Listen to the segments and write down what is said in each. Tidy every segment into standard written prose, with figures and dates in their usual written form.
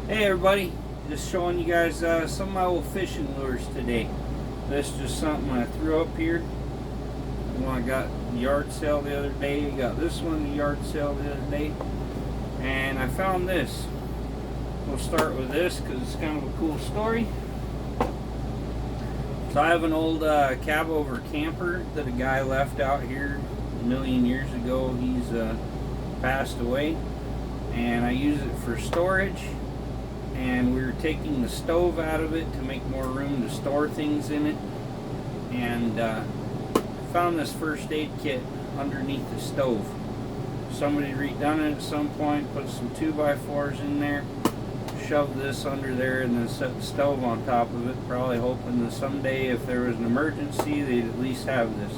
Hey everybody, just showing you guys some of my old fishing lures today. This is just something I threw up here. One I got the yard sale the other day. Got this one the yard sale the other day. And I found this. We'll start with this because it's kind of a cool story. So I have an old cab over camper that a guy left out here a million years ago. He's passed away. And I use it for storage. And we were taking the stove out of it to make more room to store things in it, and found this first aid kit underneath the stove. Somebody redone it at some point, put some 2x4s in there, shoved this under there, and then set the stove on top of it, probably hoping that someday if there was an emergency they'd at least have this.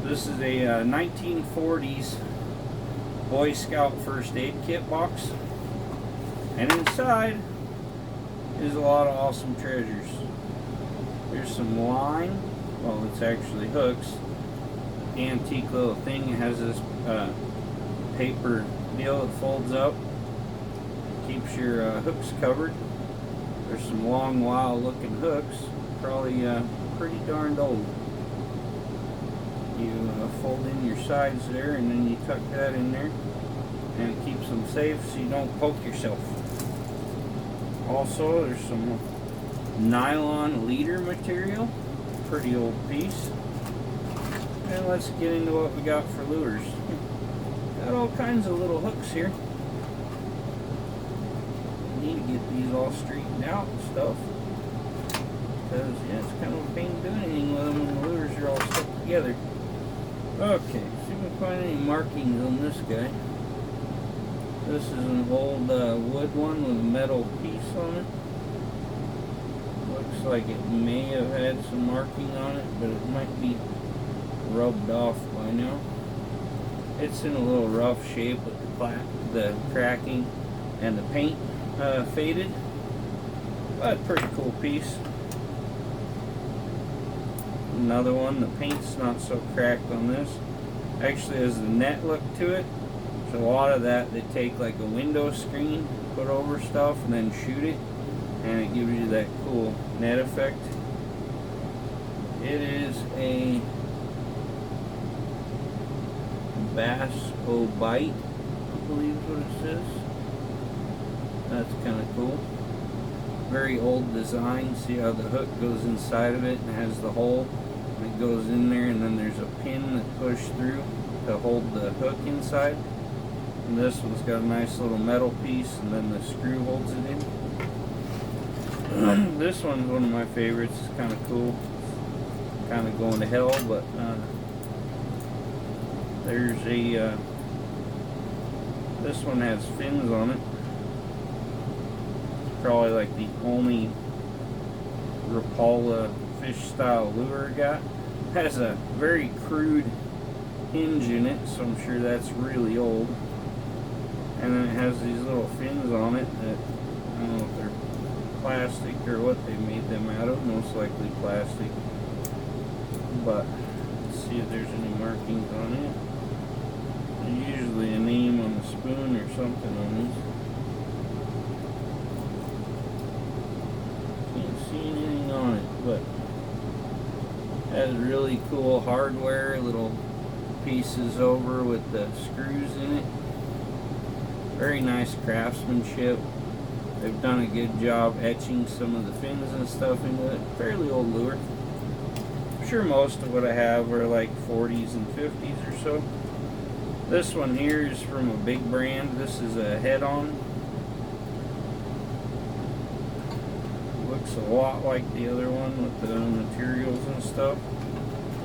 This is a 1940s Boy Scout first aid kit box. And inside is a lot of awesome treasures. There's some line. Well, it's actually hooks. Antique little thing. It has this paper deal that folds up. Keeps your hooks covered. There's some long, wild looking hooks. Probably pretty darned old. You fold in your sides there, and then you tuck that in there. And it keeps them safe so you don't poke yourself. Also, there's some nylon leader material, pretty old piece. And let's get into what we got for lures. Got all kinds of little hooks here. Need to get these all straightened out and stuff, because yeah, it's kind of a pain to do anything with them when the lures are all stuck together. Okay, see if we can find any markings on this guy. This is an old wood one with a metal piece on it. Looks like it may have had some marking on it, but it might be rubbed off by now. It's in a little rough shape with the cracking and the paint faded, but pretty cool piece. Another one, the paint's not so cracked on this. Actually has the net look to it. So a lot of that, they take like a window screen, put over stuff, and then shoot it, and it gives you that cool net effect. It is a Bass O-Bite, I believe is what it says. That's kind of cool. Very old design. See how the hook goes inside of it and has the hole, and it goes in there, and then there's a pin that pushes through to hold the hook inside. And this one's got a nice little metal piece, and then the screw holds it in. This one's one of my favorites. It's kind of cool. Kind of going to hell, but there's a this one has fins on it. It's probably like the only Rapala fish style lure I got. It has a very crude hinge in it, so I'm sure that's really old. And then it has these little fins on it that, I don't know if they're plastic or what they made them out of, most likely plastic. But let's see if there's any markings on it. There's usually a name on the spoon or something on these. Can't see anything on it, but it has really cool hardware, little pieces over with the screws in it. Very nice craftsmanship. They've done a good job etching some of the fins and stuff into it. Fairly old lure. I'm sure most of what I have are like 40s and 50s or so. This one here is from a big brand. This is a head-on. Looks a lot like the other one with the materials and stuff.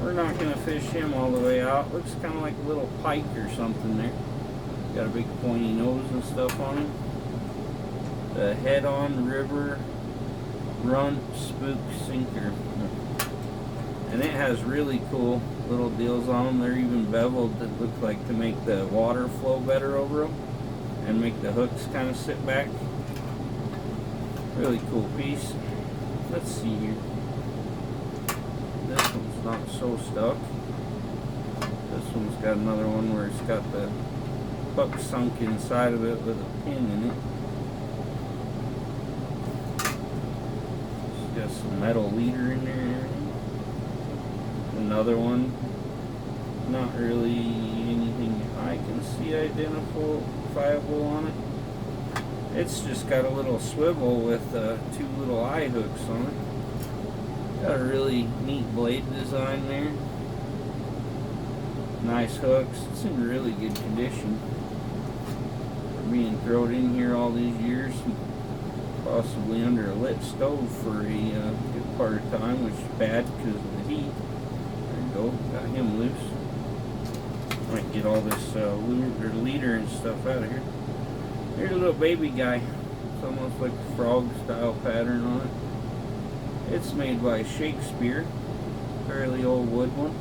We're not going to fish him all the way out. Looks kind of like a little pike or something there. Got a big pointy nose and stuff on him. The head-on river runt spook sinker. And it has really cool little deals on them. They're even beveled that look like to make the water flow better over them and make the hooks kind of sit back. Really cool piece. Let's see here. This one's not so stuck. This one's got another one where it's got the hook sunk inside of it with a pin in it. Has some metal leader in there and everything. Another one. Not really anything I can see identifiable on it. It's just got a little swivel with 2 little eye hooks on it. Got a really neat blade design there. Nice hooks. It's in really good condition for being thrown in here all these years. Possibly under a lit stove for a good part of time, which is bad because of the heat. There you go. Got him loose. Might get all this leader and stuff out of here. Here's a little baby guy. It's almost like a frog style pattern on it. It's made by Shakespeare. Fairly old wood one.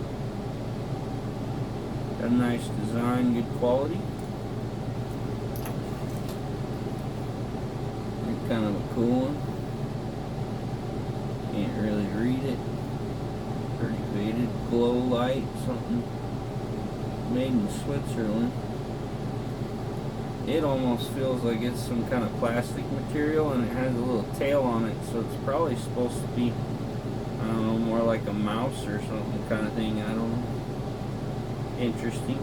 Got a nice design, good quality. Kind of a cool one. Can't really read it. Pretty faded. Glow light, something made in Switzerland. It almost feels like it's some kind of plastic material, and it has a little tail on it, so it's probably supposed to be, I don't know, more like a mouse or something kind of thing. I don't know. Interesting.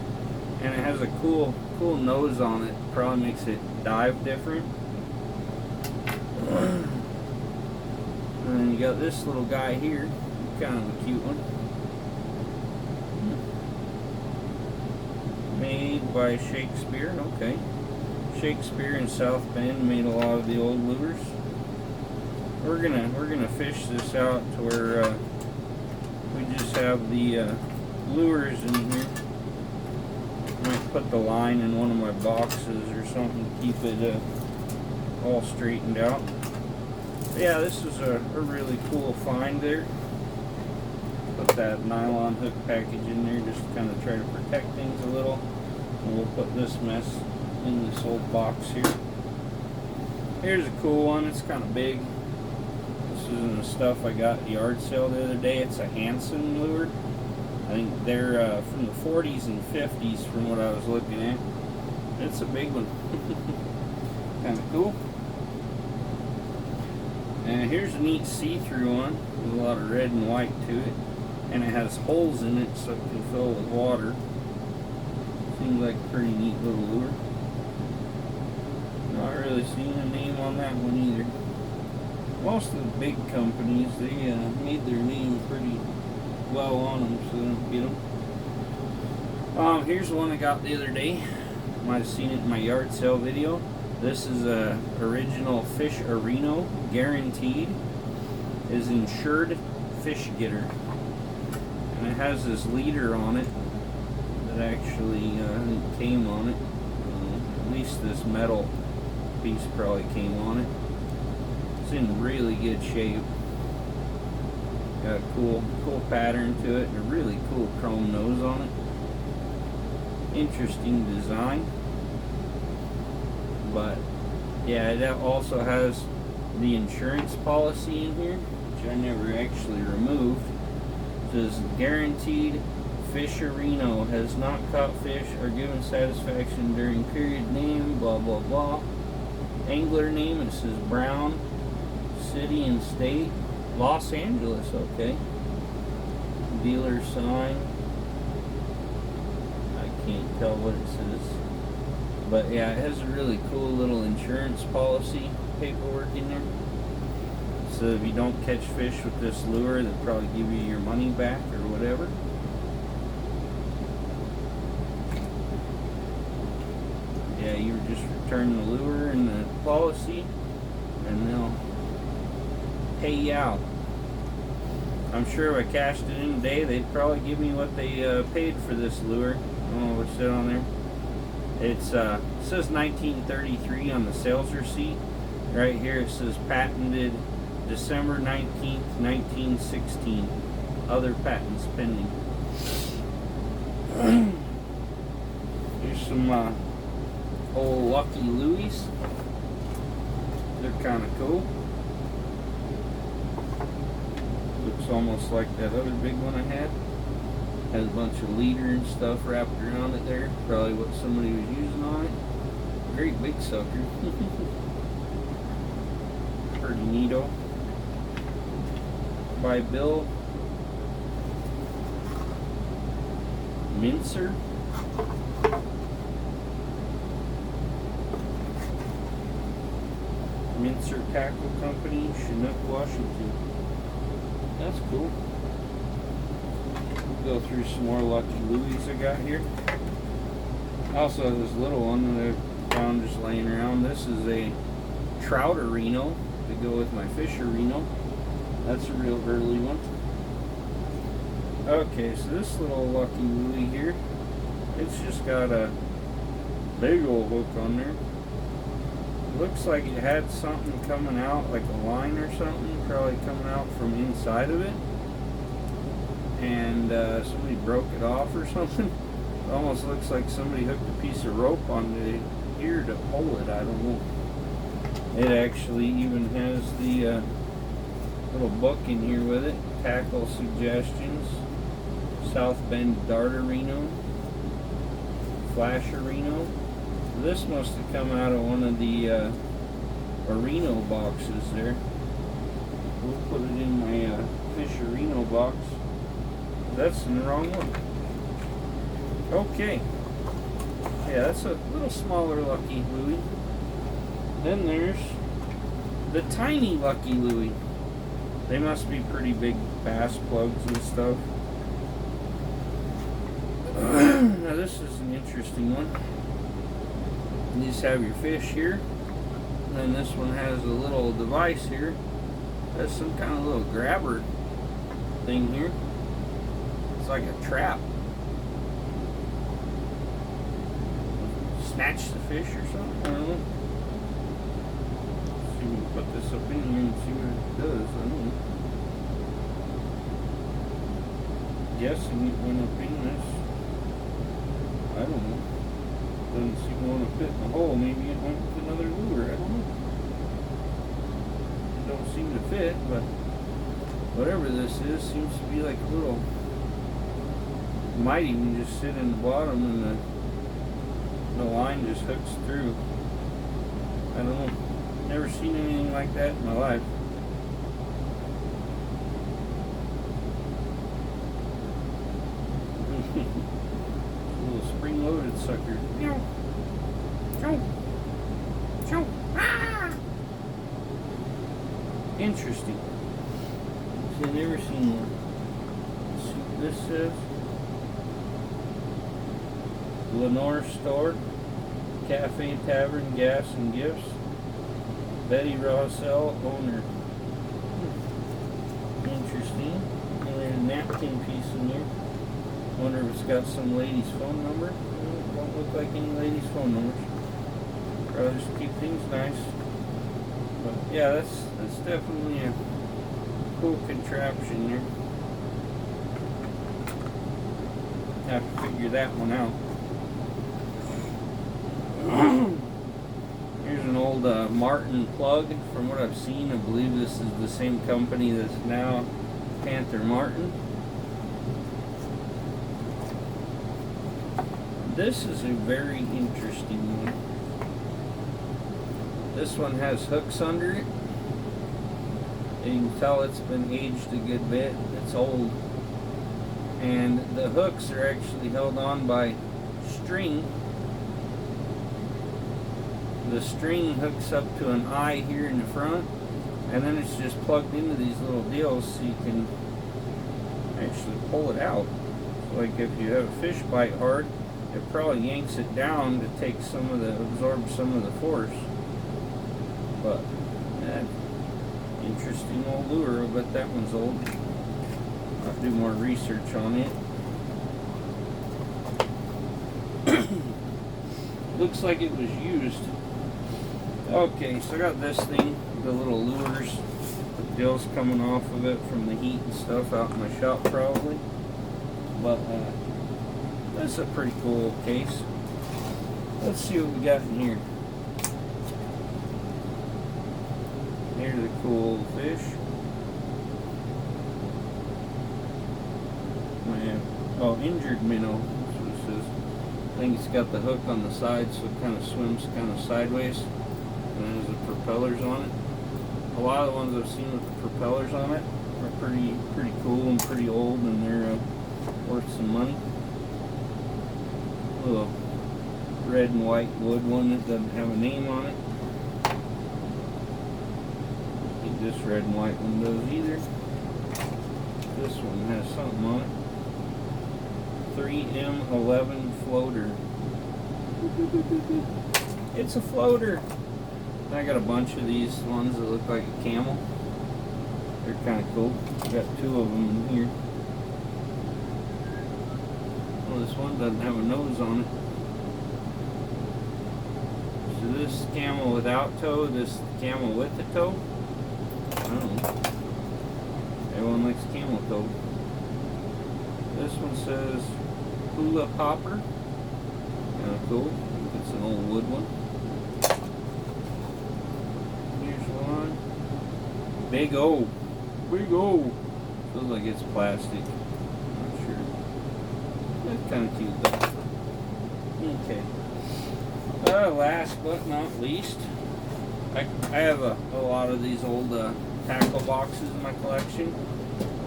And it has a cool nose on it. Probably makes it dive different. And then you got this little guy here. Kind of a cute one. Made by Shakespeare. Okay. Shakespeare in South Bend made a lot of the old lures. We're gonna fish this out to where we just have the lures in here. Might put the line in one of my boxes or something to keep it all straightened out. But yeah, this is a really cool find there. Put that nylon hook package in there just to kind of try to protect things a little. And we'll put this mess in this old box here. Here's a cool one. It's kind of big. This is the stuff I got at the yard sale the other day. It's a Hanson Lure. I think they're from the 40s and 50s from what I was looking at. It's a big one. Kind of cool. And here's a neat see-through one with a lot of red and white to it. And it has holes in it so it can fill with water. Seems like a pretty neat little lure. Not really seeing a name on that one either. Most of the big companies, they made their name pretty well on them, so they don't get them. Here's the one I got the other day. Might have seen it in my yard sale video. This is a original Fish Areno, guaranteed. Is insured fish getter, and it has this leader on it that actually came on it. At least this metal piece probably came on it. It's in really good shape. Got a cool pattern to it and a really cool chrome nose on it. Interesting design. But yeah, it also has the insurance policy in here, which I never actually removed. It says guaranteed Fish Areno has not caught fish or given satisfaction during period name, blah blah blah. Angler name, it says Brown. City and state, Los Angeles, okay. Dealer sign. I can't tell what it says. But yeah, it has a really cool little insurance policy paperwork in there. So if you don't catch fish with this lure, they'll probably give you your money back or whatever. Yeah, you just return the lure and the policy, and they'll pay you out. I'm sure if I cashed it in today, they'd probably give me what they paid for this lure. I don't know what's said on there. It says 1933 on the sales receipt. Right here it says patented December 19th, 1916. Other patents pending. Here's some old Lucky Louie's. They're kind of cool. Looks almost like that other big one I had. Has a bunch of leader and stuff wrapped around it there. Probably what somebody was using on it. Great big sucker. Pretty neato. by Bill Mincer. Mincer Tackle Company, Chinook, Washington. That's cool. We'll go through some more Lucky Louis I got here. I also have this little one that I found just laying around. This is a Trouterino to go with my Fisherino. That's a real early one. Okay, so this little Lucky Louie here, it's just got a big old hook on there. Looks like it had something coming out, like a line or something, probably coming out from inside of it. And somebody broke it off or something. It almost looks like somebody hooked a piece of rope onto here to pull it, I don't know. It actually even has the little book in here with it. Tackle suggestions. South Bend Darterino. Flasherino. This must have come out of one of the Areno boxes there. We'll put it in my Fisherino box. That's in the wrong one. Okay. Yeah, that's a little smaller Lucky Louie. Then there's the tiny Lucky Louie. They must be pretty big bass plugs and stuff. Now this is an interesting one. You just have your fish here, and then this one has a little device here. That's some kind of little grabber thing here. It's like a trap. Snatch the fish or something, I don't know. Let's see if we can put this up in here and see what it does. I don't know. Guessing it went up in this. I don't know. Doesn't seem to want to fit in the hole. Maybe it went with another lure. I don't know. It don't seem to fit, but whatever this is seems to be like a little. Might even just sit in the bottom and the line just hooks through. I don't know. Never seen anything like that in my life. Spring-loaded sucker. Interesting. See, I've never seen one. Let's see what this says. Lenore Store, Cafe, Tavern, Gas and Gifts. Betty Rossell, owner. Interesting. And there's a napkin piece in there. Wonder if it's got some lady's phone number. Don't look like any lady's phone numbers. Probably just keep things nice. But yeah, that's definitely a cool contraption there. Have to figure that one out. Here's an old Martin plug. From what I've seen, I believe this is the same company that's now Panther Martin. This is a very interesting one. This one has hooks under it. And you can tell it's been aged a good bit. It's old. And the hooks are actually held on by string. The string hooks up to an eye here in the front. And then it's just plugged into these little deals so you can actually pull it out. Like if you have a fish bite hard, it probably yanks it down to take some of the, absorb some of the force. But, yeah, interesting old lure. I bet that one's old. I'll do more research on it. Looks like it was used. Okay, so I got this thing, the little lures, the gills coming off of it from the heat and stuff out in my shop probably. But, that's a pretty cool case. Let's see what we got in here. Here's a cool fish. Oh, injured minnow. That's what it says. I think it's got the hook on the side, so it kind of swims kind of sideways. And there's the propellers on it. A lot of the ones I've seen with the propellers on it are pretty cool and pretty old, and they're worth some money. Little red and white wood one that doesn't have a name on it. I think this red and white one does either. This one has something on it. 3M11 floater. It's a floater. I got a bunch of these ones that look like a camel. They're kind of cool. I got 2 of them in here. Well, this one doesn't have a nose on it. So this camel without toe, this camel with the toe. I don't know. Everyone likes camel toe. This one says hula popper. Kind of cool. It's an old wood one. Here's one. Big O. Big O. Feels like it's plastic. Not sure. That's kind of cute though. Okay. Last but not least, I have a lot of these old tackle boxes in my collection.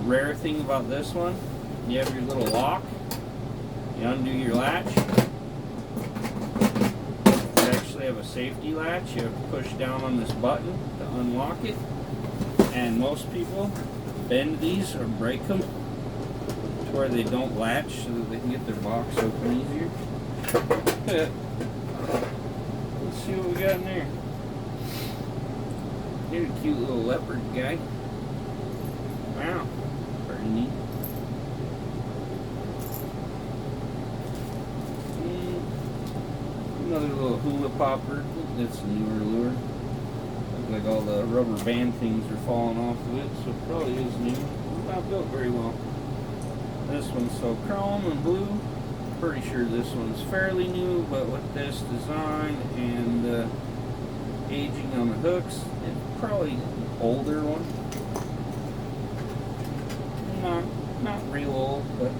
Rare thing about this one, you have your little lock. You undo your latch. You actually have a safety latch. You have to push down on this button to unlock it. And most people bend these or break them to where they don't latch so that they can get their box open easier. Let's see what we got in there. Here's a cute little leopard guy. Wow, pretty neat. Another little hula popper. That's a newer lure. Looks like all the rubber band things are falling off of it, so it probably is new. It's not built very well. This one's so chrome and blue. Pretty sure this one's fairly new, but with this design and aging on the hooks, it's probably an older one. Not real old, but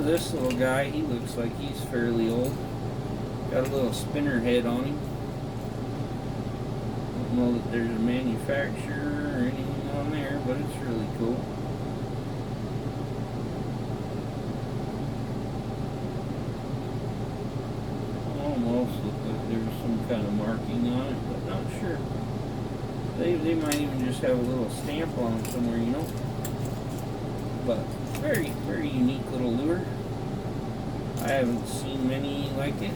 this little guy, he looks like he's fairly old. Got a little spinner head on him. Don't know that there's a manufacturer or anything on there, but it's really cool. Almost look like there's some kind of marking on it, but not sure. They might even just have a little stamp on them somewhere, you know. But very, very unique little lure. I haven't seen many like it.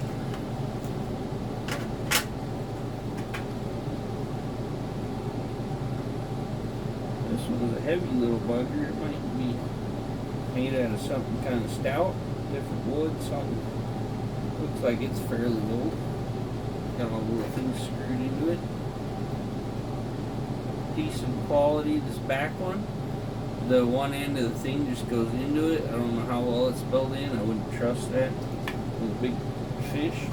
This one was a heavy little bugger. It might be made out of something kind of stout, different wood, something. Looks like it's fairly old. Got all the little things screwed into it. Decent quality, this back one. The one end of the thing just goes into it. I don't know how well it's built in. I wouldn't trust that with a big fish.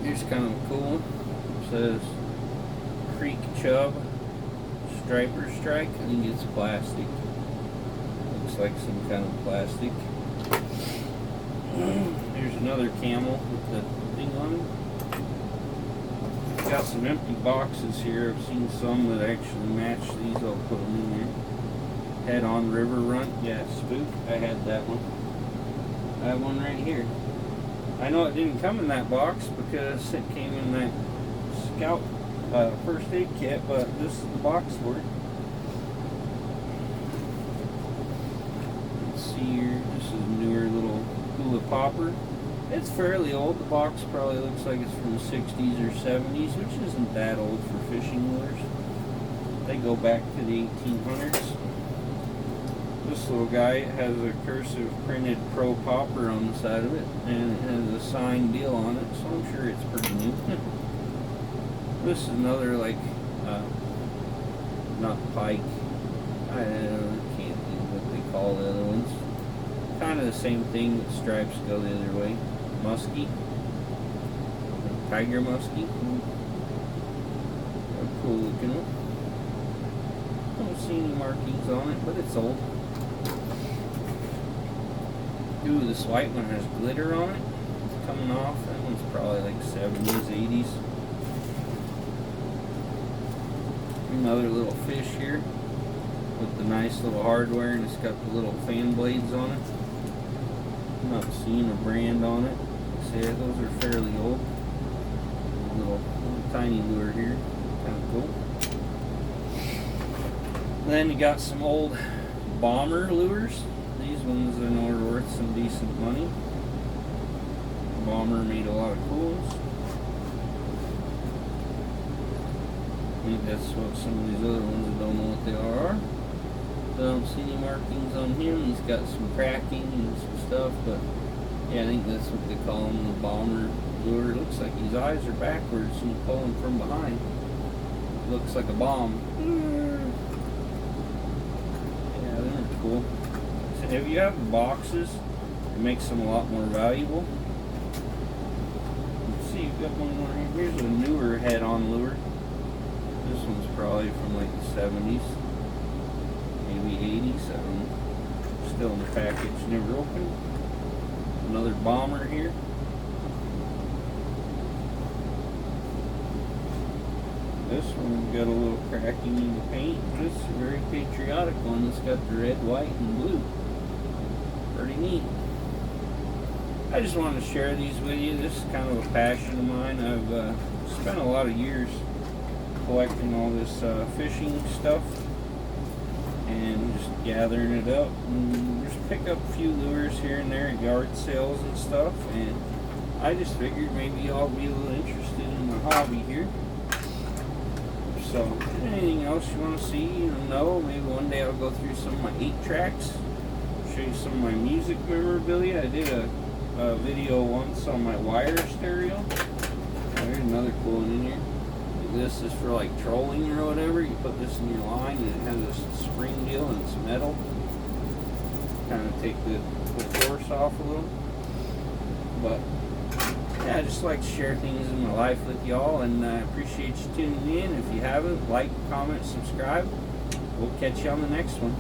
Here's kind of a cool one. It says Creek Chub Striper Strike. I think it's plastic. Looks like some kind of plastic. Here's another camel with the thing on it. Got some empty boxes here. I've seen some that actually match these. I'll put them in there. Head on River Run. Yeah, Spook. I had that one. I have one right here. I know it didn't come in that box because it came in that Scout first aid kit, but this is the box for it. Let's see here. This is a newer little hula popper. It's fairly old. The box probably looks like it's from the 60s or 70s, which isn't that old for fishing lures. They go back to the 1800s. This little guy has a cursive printed Pro Popper on the side of it, and it has a signed deal on it, so I'm sure it's pretty new. This is another, like, not pike. I can't think what they call the other ones. Kind of the same thing, but stripes go the other way. Muskie. Tiger muskie. A cool looking one. Don't see any markings on it, but it's old. Ooh, this white one has glitter on it. It's coming off. That one's probably like 70s, 80s. Another little fish here with the nice little hardware, and it's got the little fan blades on it. I'm not seeing a brand on it. See, those are fairly old. Little tiny lure here, kind of cool. Then you got some old bomber lures. These ones I know are worth some decent money. Bomber made a lot of cools. I think that's what some of these other ones, I don't know what they are. I don't see any markings on him. He's got some cracking and some stuff, but yeah, I think that's what they call him, the bomber lure. It looks like his eyes are backwards and you pull him from behind. It looks like a bomb. Yeah, they're cool. So if you have boxes, it makes them a lot more valuable. Let's see, you've got one more here. Here's a newer head-on lure. This one's probably from like the 70s, maybe 80s. Still in the package, never opened. Another bomber here. This one's got a little cracking in the paint, but it's a very patriotic one. It's got the red, white, and blue. Pretty neat. I just wanted to share these with you. This is kind of a passion of mine. I've spent a lot of years collecting all this fishing stuff and just gathering it up, and just pick up a few lures here and there at yard sales and stuff, and I just figured maybe y'all be a little interested in my hobby here. So anything else you want to see, maybe one day I'll go through some of my 8-tracks, show you some of my music memorabilia. I did a video once on my wire stereo. There's another cool one in here. This is for like trolling or whatever. You put this in your line and it has a spring deal and it's metal. Kind of take the force off a little. But yeah, I just like to share things in my life with y'all, and I appreciate you tuning in. If you haven't, like, comment, subscribe. We'll catch you on the next one.